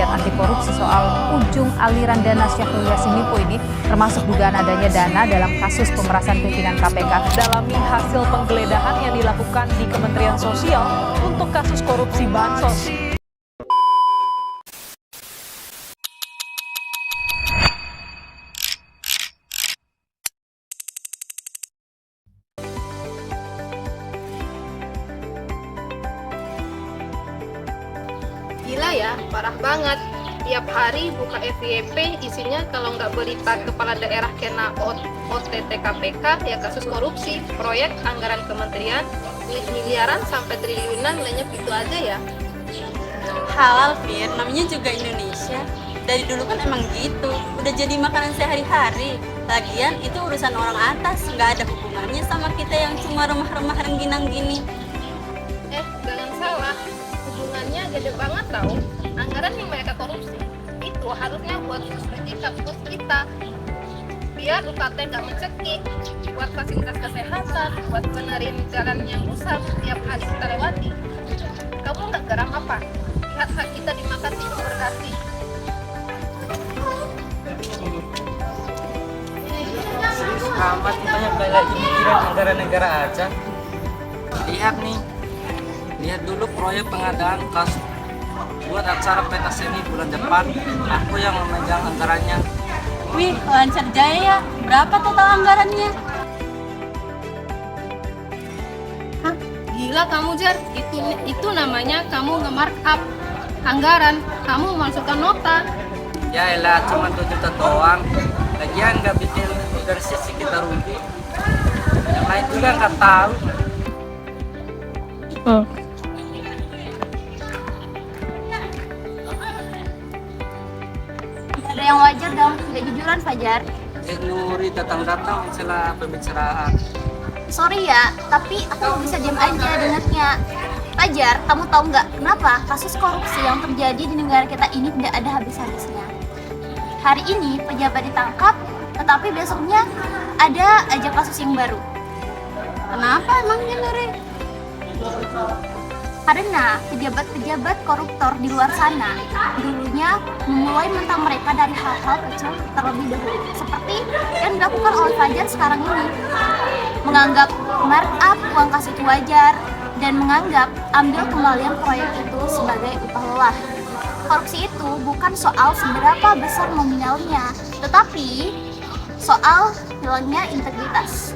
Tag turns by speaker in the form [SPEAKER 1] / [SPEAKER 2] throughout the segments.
[SPEAKER 1] giat anti korupsi soal ujung aliran dana Syahrul Yassin Limpo ini, termasuk dugaan adanya dana dalam kasus pemerasan pimpinan KPK.
[SPEAKER 2] Dalami hasil penggeledahan yang dilakukan di Kementerian Sosial untuk kasus korupsi bansos.
[SPEAKER 3] Gila ya, parah banget. Tiap hari buka FYP isinya kalau nggak berita kepala daerah kena OTT KPK ya kasus korupsi, proyek, anggaran kementerian, miliaran sampai triliunan lenyap itu aja ya.
[SPEAKER 4] Halal, Fir, namanya juga Indonesia. Dari dulu kan emang gitu, udah jadi makanan sehari-hari. Lagian itu urusan orang atas, nggak ada hubungannya sama kita yang cuma remah-remah rengginang gini.
[SPEAKER 3] Jangan salah, hubungannya gede banget tau. Anggaran yang mereka korupsi itu harusnya buat subsidi kampus kita, biar UKT nggak mencekik, buat fasilitas kesehatan, buat benerin jalan yang rusak setiap hari kita lewati. Kamu nggak geram apa? Lihat hak kita dimakan tikus berkasih.
[SPEAKER 5] Amat banyak lagi mikiran anggaran negara aja. Lihat nih, lihat dulu proyek pengadaan kas buat acara pentas seni bulan depan. Aku yang memegang anggarannya.
[SPEAKER 4] Wih, lancar jaya ya. Berapa total anggarannya?
[SPEAKER 3] Hah? Gila kamu Jar, itu namanya kamu nge-markup anggaran, kamu masukkan nota.
[SPEAKER 5] Ya elah, cuma 2 juta doang. Lagian nggak bikin organisasi kita rugi. Yang lain juga nggak tahu.
[SPEAKER 6] Ada yang wajar dong, tidak jujuran Fajar.
[SPEAKER 5] Nuri datang-datang setelah pembicaraan.
[SPEAKER 6] Sorry ya, tapi aku bisa diam aja dengarnya. Fajar, kamu tahu nggak kenapa kasus korupsi yang terjadi di negara kita ini tidak ada habis-habisnya? Hari ini pejabat ditangkap, tetapi besoknya ada aja kasus yang baru.
[SPEAKER 4] Kenapa emangnya, Nuri?
[SPEAKER 6] Karena pejabat-pejabat koruptor di luar sana dulunya memulai mentang mereka dari hal-hal kecil terlebih dahulu, seperti yang dilakukan oleh Fajar sekarang ini, menganggap markup uang kas itu wajar dan menganggap ambil kembalian proyek itu sebagai upah lelah. Korupsi itu bukan soal seberapa besar nominalnya, tetapi soal hilangnya integritas.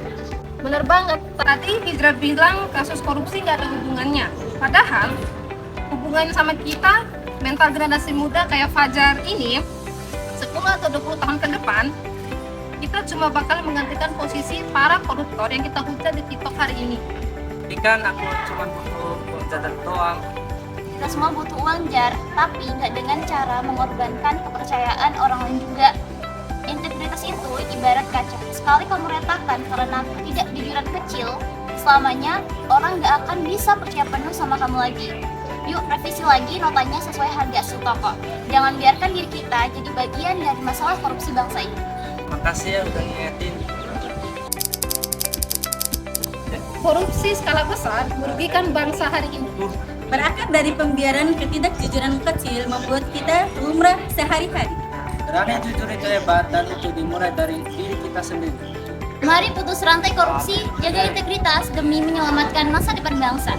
[SPEAKER 3] Bener banget, tadi Hijrah bilang kasus korupsi nggak ada hubungannya. Padahal hubungannya sama kita, mental generasi muda kayak Fajar ini 10 atau 20 tahun ke depan, kita cuma bakal menggantikan posisi para koruptor yang kita hujat di TikTok hari ini.
[SPEAKER 5] Ikan aku cuma butuh uang jajan doang.
[SPEAKER 6] Kita semua butuh uang Jar, tapi nggak dengan cara mengorbankan kepercayaan orang lain juga. Integritas itu ibarat kaca, sekali kamu retakan karena ketidakjujuran kecil, selamanya orang nggak akan bisa percaya penuh sama kamu lagi. Yuk revisi lagi notanya sesuai harga asli toko. Jangan biarkan diri kita jadi bagian dari masalah korupsi bangsa ini.
[SPEAKER 5] Makasih ya udah ngingetin.
[SPEAKER 3] Korupsi skala besar merugikan bangsa hari ini.
[SPEAKER 4] Berakar dari pembiaran ketidakjujuran kecil membuat kita lumrah sehari-hari.
[SPEAKER 5] Berani jujur itu hebat dan itu dimulai dari diri kita sendiri.
[SPEAKER 6] Mari putus rantai korupsi, jaga integritas demi menyelamatkan masa depan bangsa.